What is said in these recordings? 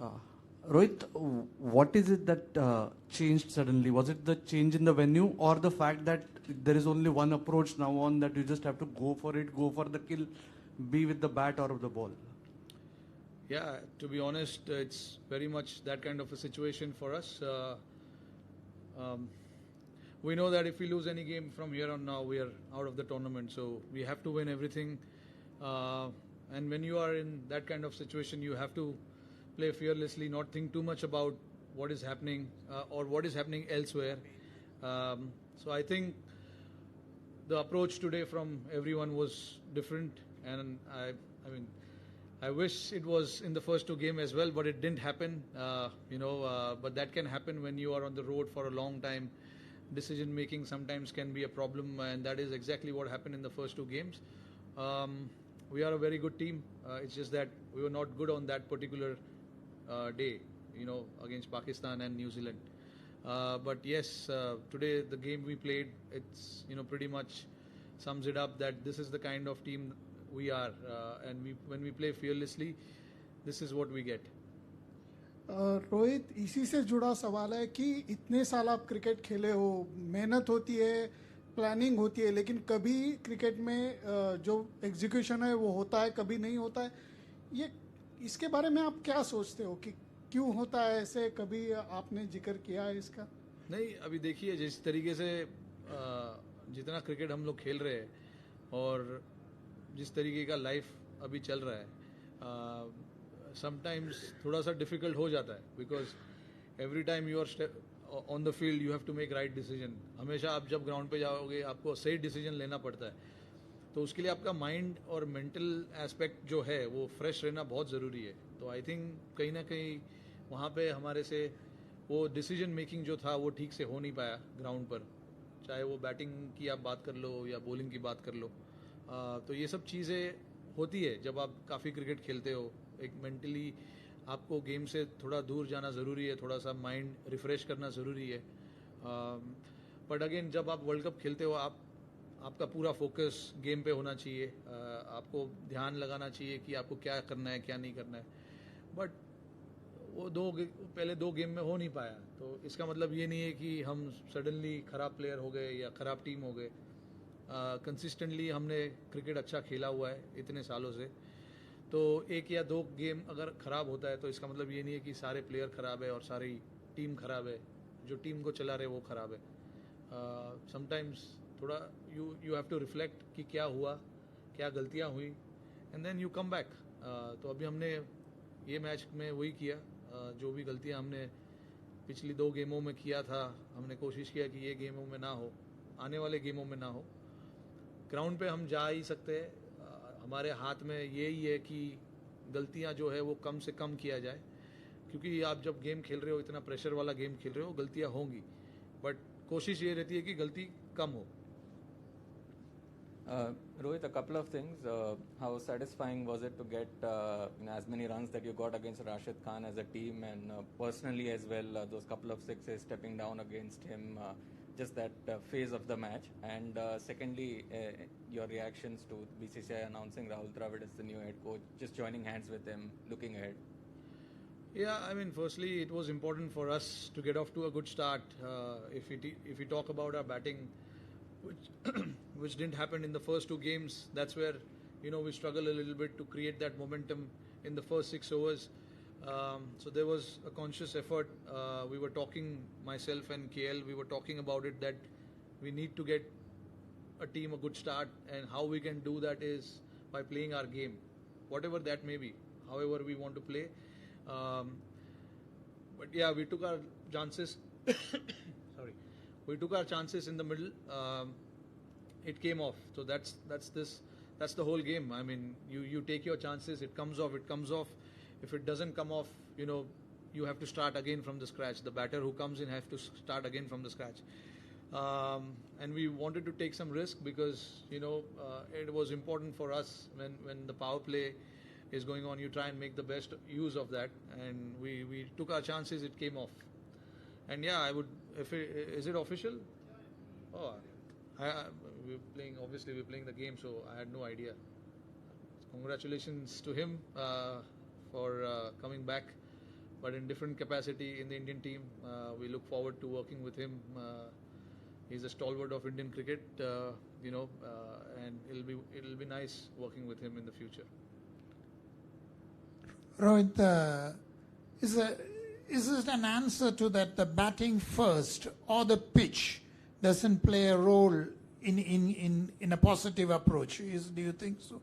Uh, Rohit, what is it that changed suddenly? Was it the change in the venue or the fact that there is only one approach now on, that you just have to go for it, go for the kill, be with the bat or the ball? Yeah, to be honest, it's very much that kind of a situation for us. Um, we know that if we lose any game from here on now, we are out of the tournament. So we have to win everything. And when you are in that kind of situation, you have to play fearlessly, not think too much about what is happening or what is happening elsewhere. So I think the approach today from everyone was different, and I mean, I wish it was in the first two games as well, but it didn't happen. But that can happen when you are on the road for a long time. Decision making sometimes can be a problem, and that is exactly what happened in the first two games. We are a very good team. It's just that we were not good on that particular day, against Pakistan and New Zealand. But yes, today the game we played, it's pretty much sums it up that this is the kind of team we are, and when we play fearlessly, this is what we get. Rohit, इसी से जुड़ा सवाल है कि इतने साल आप cricket खेले हो, मेहनत होती है, प्लानिंग होती है, लेकिन कभी क्रिकेट में जो एग्जीक्यूशन है वो होता है, कभी नहीं होता है. ये इसके बारे में आप क्या सोचते हो कि क्यों होता है ऐसे? कभी आपने जिक्र किया है इसका? नहीं, अभी देखिए जिस तरीके से जितना क्रिकेट हम लोग खेल रहे हैं और जिस तरीके का लाइफ अभी चल रहा है, समटाइम्स थोड़ा सा डिफिकल्ट हो जाता है, because every time you are on the field you have to make right decision. हमेशा आप जब ग्राउंड पे जाओगे आपको सही डिसीजन लेना पड़ता है, तो उसके लिए आपका माइंड और मेंटल एस्पेक्ट जो है वो फ्रेश रहना बहुत ज़रूरी है. तो आई थिंक कहीं ना कहीं वहाँ पे हमारे से वो डिसीजन मेकिंग जो था वो ठीक से हो नहीं पाया ग्राउंड पर, चाहे वो बैटिंग की आप बात कर लो या बॉलिंग की बात कर लो. तो ये सब चीज़ें होती है जब आप काफ़ी क्रिकेट खेलते हो. एक मेंटली आपको गेम से थोड़ा दूर जाना ज़रूरी है, थोड़ा सा माइंड रिफ़्रेश करना ज़रूरी है. बट अगेन जब आप वर्ल्ड कप खेलते हो आपका पूरा फोकस गेम पे होना चाहिए. आपको ध्यान लगाना चाहिए कि आपको क्या करना है क्या नहीं करना है. बट वो पहले दो गेम में हो नहीं पाया, तो इसका मतलब ये नहीं है कि हम सडनली ख़राब प्लेयर हो गए या ख़राब टीम हो गए. कंसिस्टेंटली हमने क्रिकेट अच्छा खेला हुआ है इतने सालों से. तो एक या दो गेम अगर ख़राब होता है तो इसका मतलब ये नहीं है कि सारे प्लेयर ख़राब है और सारी टीम ख़राब है, जो टीम को चला रहे वो ख़राब है. समटाइम्स थोड़ा यू हैव टू रिफ्लेक्ट कि क्या हुआ, क्या गलतियाँ हुई, and then you come back. तो अभी हमने ये मैच में वही किया. जो भी गलतियाँ हमने पिछली दो गेमों में किया था, हमने कोशिश किया कि ये गेमों में ना हो, आने वाले गेमों में ना हो. ग्राउंड पे हम जा ही सकते हैं, हमारे हाथ में यही है कि गलतियां जो है वो कम से कम किया जाए, क्योंकि आप जब गेम खेल रहे हो, इतना प्रेशर वाला गेम खेल रहे हो, गलतियां होंगी, बट कोशिश ये रहती है कि गलती कम हो. Rohit, a couple of things. How satisfying was it to get as many runs that you got against Rashid Khan as a team, and personally as well, those couple of sixes stepping down against him, just that phase of the match? And secondly, your reactions to BCCI announcing Rahul Dravid as the new head coach, just joining hands with him, looking ahead. Yeah, I mean, firstly, it was important for us to get off to a good start. If we talk about our batting, which which didn't happen in the first two games, that's where we struggle a little bit to create that momentum in the first 6 overs. So there was a conscious effort. We were talking, myself and KL, we were talking about it, that we need to get a team a good start, and how we can do that is by playing our game, whatever that may be, however we want to play. But yeah, we took our chances. Sorry, we took our chances in the middle. It came off. So that's the whole game. I mean, you take your chances. It comes off. It comes off. If it doesn't come off, you have to start again from the scratch. The batter who comes in has to start again from the scratch. And we wanted to take some risk because it was important for us when the power play is going on, you try and make the best use of that, and we took our chances. It came off. And yeah, I would, is it official? Oh, we're playing the game, so I had no idea. Congratulations to him for coming back but in different capacity in the Indian team. We look forward to working with him. He's a stalwart of Indian cricket, and it'll be nice working with him in the future. Rohit, is it an answer to that the batting first or the pitch doesn't play a role in a positive approach? Do you think so?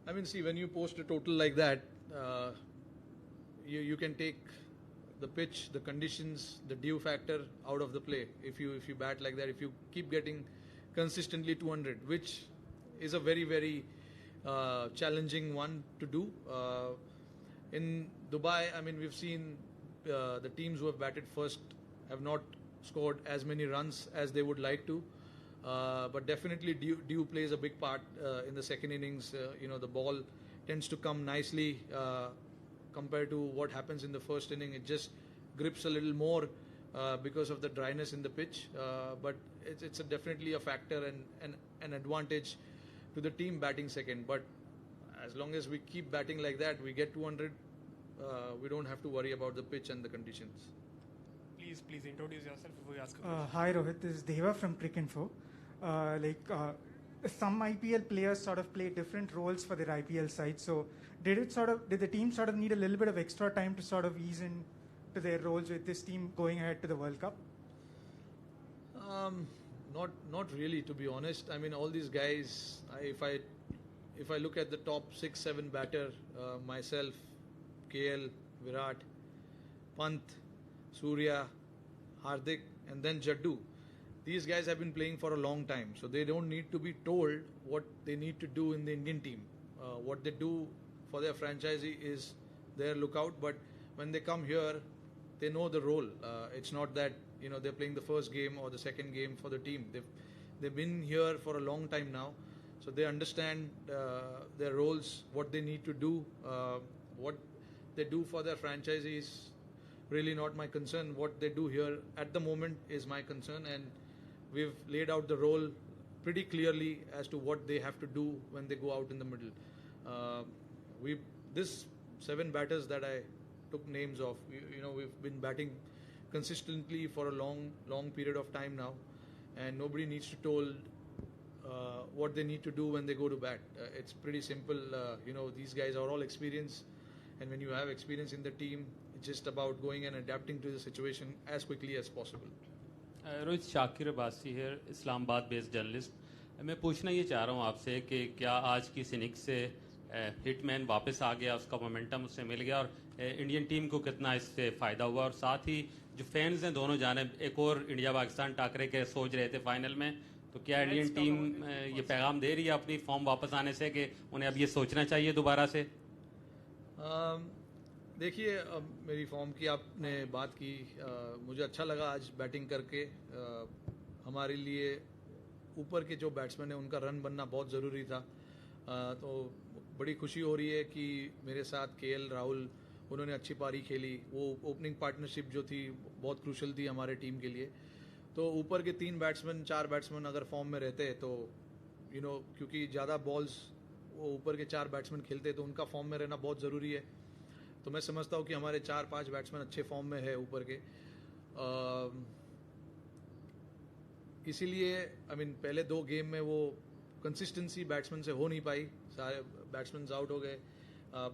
I mean, see, when you post a total like that, you can take the pitch, the conditions, the dew factor out of the play. If you bat like that, if you keep getting consistently 200, which is a very, very challenging one to do. In Dubai, I mean, we've seen the teams who have batted first have not scored as many runs as they would like to. But definitely dew plays a big part in the second innings. The ball tends to come nicely compared to what happens in the first inning. It just grips a little more because of the dryness in the pitch. But it's definitely a factor and an advantage to the team batting second. But as long as we keep batting like that, we get 200. We don't have to worry about the pitch and the conditions. Please introduce yourself before you ask a question. Hi Rohit, this is Deva from Cricinfo. Some IPL players sort of play different roles for their IPL side. So did the team sort of need a little bit of extra time to sort of ease in to their roles with this team going ahead to the World Cup? Not really, to be honest. I mean, all these guys. If I look at the top 6-7 batter, myself, KL, Virat, Pant, Surya, Hardik, and then Jaddu. These guys have been playing for a long time, so they don't need to be told what they need to do in the Indian team. What they do for their franchisee is their lookout, but when they come here, they know the role. It's not that they're playing the first game or the second game for the team. They've been here for a long time now, so they understand their roles, what they need to do, what they do for their franchisee is really not my concern. What they do here at the moment is my concern, and we've laid out the role pretty clearly as to what they have to do when they go out in the middle. This 7 batters that I took names of, we've been batting consistently for a long period of time now, and nobody needs to told what they need to do when they go to bat. It's pretty simple. These guys are all experienced, and when you have experience in the team, it's just about going and adapting to the situation as quickly as possible. Rohit Shakir Abbasi है, Islamabad based journalist. मैं पूछना ये चाह रहा हूँ आपसे कि क्या आज की इनिंग्स से हिटमैन वापस आ गया, उसका मोमेंटम उससे मिल गया, और इंडियन टीम को कितना इससे फ़ायदा हुआ, और साथ ही जो फैंस हैं दोनों जानिब एक और इंडिया पाकिस्तान टाकरे के सोच रहे थे फाइनल में, तो क्या इंडियन टीम ये पैगाम दे रही है अपनी फॉर्म वापस आने से कि उन्हें अब ये सोचना चाहिए दोबारा से? देखिए, मेरी फॉर्म की आपने बात की, मुझे अच्छा लगा आज बैटिंग करके। हमारे लिए ऊपर के जो बैट्समैन हैं उनका रन बनना बहुत ज़रूरी था, तो बड़ी खुशी हो रही है कि मेरे साथ केएल राहुल, उन्होंने अच्छी पारी खेली। वो ओपनिंग पार्टनरशिप जो थी बहुत क्रूशल थी हमारे टीम के लिए। तो ऊपर के 4 बैट्समैन अगर फॉर्म में रहते तो क्योंकि ज़्यादा बॉल्स वो ऊपर के 4 बैट्समैन खेलते तो उनका फॉर्म में रहना बहुत ज़रूरी है। तो मैं समझता हूँ कि हमारे 4-5 बैट्समैन अच्छे फॉर्म में है ऊपर के, इसीलिए पहले 2 गेम में वो कंसिस्टेंसी बैट्समैन से हो नहीं पाई, सारे बैट्समैन आउट हो गए।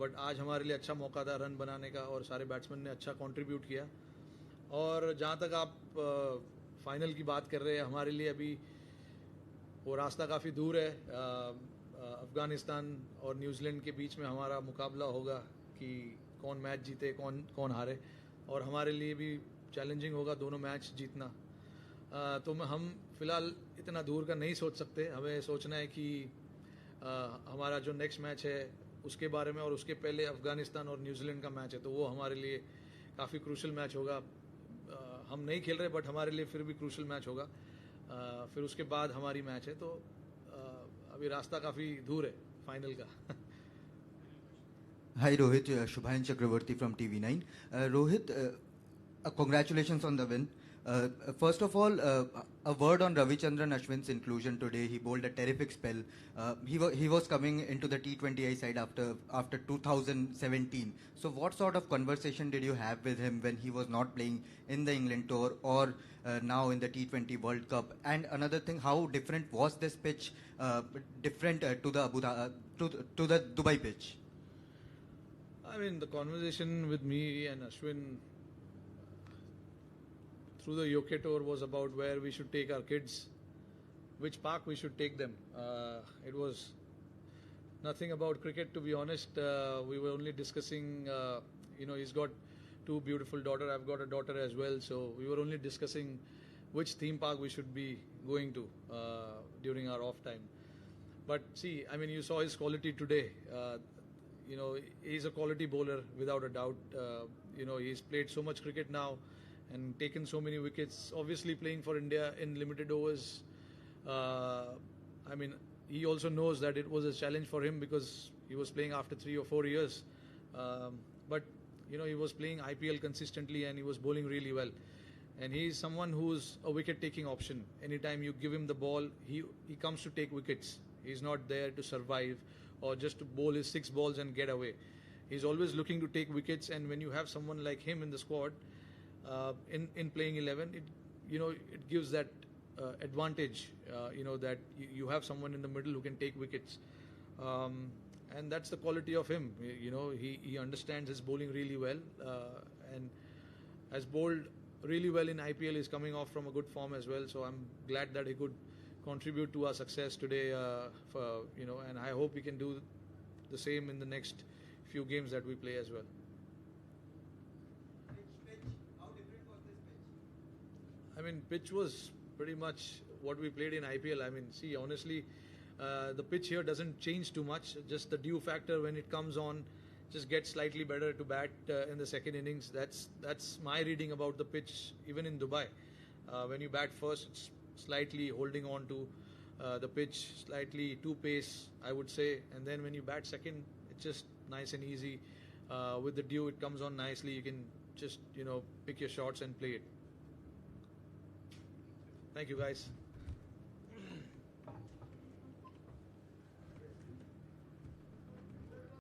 बट आज हमारे लिए अच्छा मौका था रन बनाने का, और सारे बैट्समैन ने अच्छा कंट्रीब्यूट किया। और जहाँ तक आप फाइनल की बात कर रहे हैं, हमारे लिए अभी वो रास्ता काफ़ी दूर है। अफ़गानिस्तान और न्यूजीलैंड के बीच में हमारा मुकाबला होगा कि कौन मैच जीते, कौन हारे, और हमारे लिए भी चैलेंजिंग होगा दोनों मैच जीतना। तो हम फ़िलहाल इतना दूर का नहीं सोच सकते। हमें सोचना है कि हमारा जो नेक्स्ट मैच है उसके बारे में, और उसके पहले अफ़गानिस्तान और न्यूजीलैंड का मैच है, तो वो हमारे लिए काफ़ी क्रूशल मैच होगा। हम नहीं खेल रहे बट हमारे लिए फिर भी क्रूशल मैच होगा। फिर उसके बाद हमारी मैच है, तो अभी रास्ता काफ़ी दूर है फाइनल का। Hi Rohit, Shubhayan Chakravarti from TV9. Rohit, congratulations on the win. First of all, a word on Ravichandran Ashwin's inclusion today. He bowled a terrific spell. He was coming into the T20I side after 2017. So what sort of conversation did you have with him when he was not playing in the England tour or now in the T20 World Cup? And another thing, how different was this pitch different to the Dubai pitch? I mean, the conversation with me and Ashwin through the UK tour was about where we should take our kids, which park we should take them. It was nothing about cricket, to be honest. We were only discussing, he's got two beautiful daughters. I've got a daughter as well. So we were only discussing which theme park we should be going to during our off time. But see, I mean, you saw his quality today. He's a quality bowler without a doubt. He's played so much cricket now and taken so many wickets. Obviously, playing for India in limited overs. He also knows that it was a challenge for him because he was playing after 3 or 4 years. But he was playing IPL consistently and he was bowling really well. And he's someone who's a wicket-taking option. Anytime you give him the ball, he comes to take wickets. He's not there to survive or just to bowl his 6 balls and get away. He's always looking to take wickets, and when you have someone like him in the squad, in playing 11, it gives that advantage. That you have someone in the middle who can take wickets, and that's the quality of him. He understands his bowling really well, and has bowled really well in IPL. He's coming off from a good form as well. So I'm glad that he could contribute to our success today. And I hope he can do the same in the next few games that we play as well. I mean, pitch was pretty much what we played in IPL. I mean, see, honestly, the pitch here doesn't change too much. Just the dew factor when it comes on just gets slightly better to bat in the second innings. That's my reading about the pitch, even in Dubai. When you bat first, it's slightly holding on to the pitch, slightly too pace, I would say. And then when you bat second, it's just nice and easy. With the dew, it comes on nicely. You can just, pick your shots and play it. Thank you, guys.